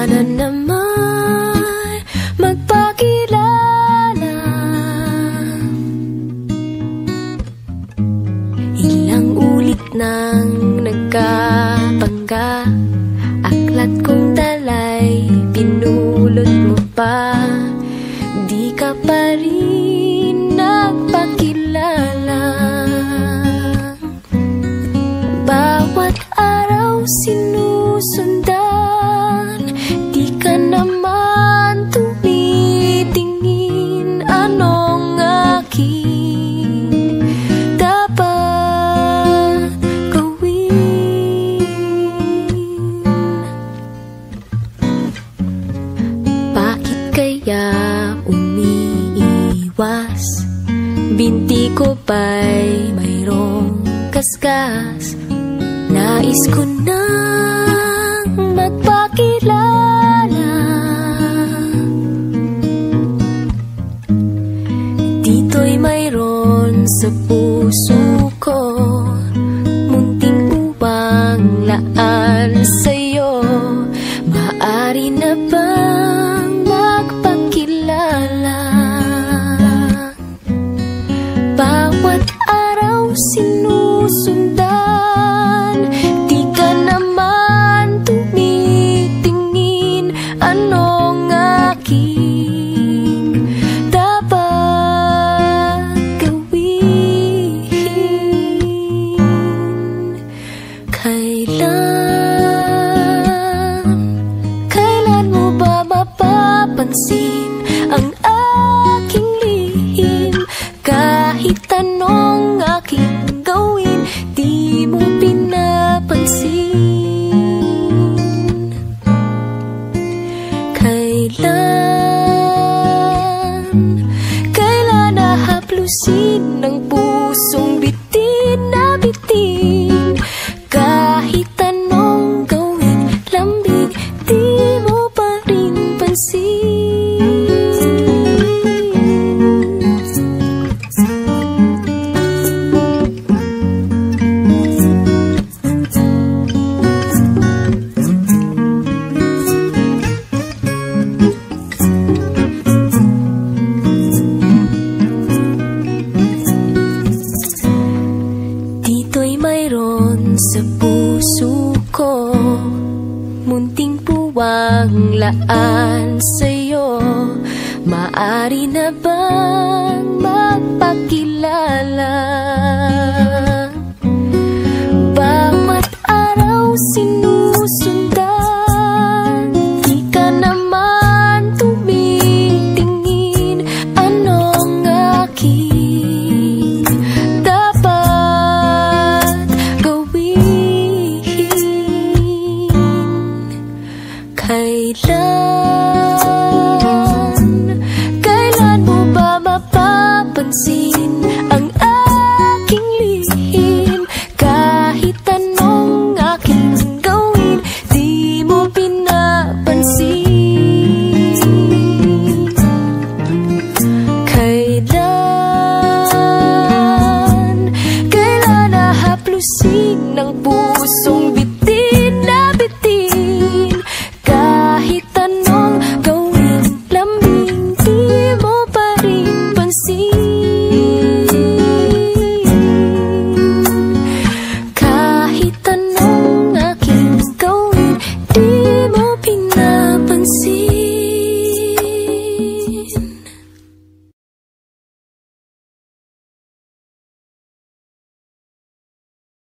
Sana naman magpakilala. Ilang ulit nang nagkabangga, aklat kong dalay pinulot mo pa. Di ka pa rin nagpakilala. Bawat araw sinusundan, di ka naman tumitingin. Anong aking dapat gawin? Bakit kaya umiiwas? Binti ko ba'y mayroong kaskas? Nais ko nang magpakilala. Dito'y mayroon sa puso ko, munting uwang laan sa'yo. Maaari na bang magpakilala? Bawat araw sinusundan, di ka naman tumitingin. Anong aking dapat gawin? Kailan mo ba mapapansin ang aking lihim? Kahit anong aking gawin, di mo pinapansin. Kailan nahaplusin ng pusong bitin na bitin? Kahit anong gawin, lambing, di mo pa rin pansin. Dito'y mayroon sa puso ko, munting puwang laan sa'yo. Maaari na bang magpakilala? Bawat araw sinusundan, di ka naman tumitingin. Anong aking dapat gawin? Kailan mo ba mapapansin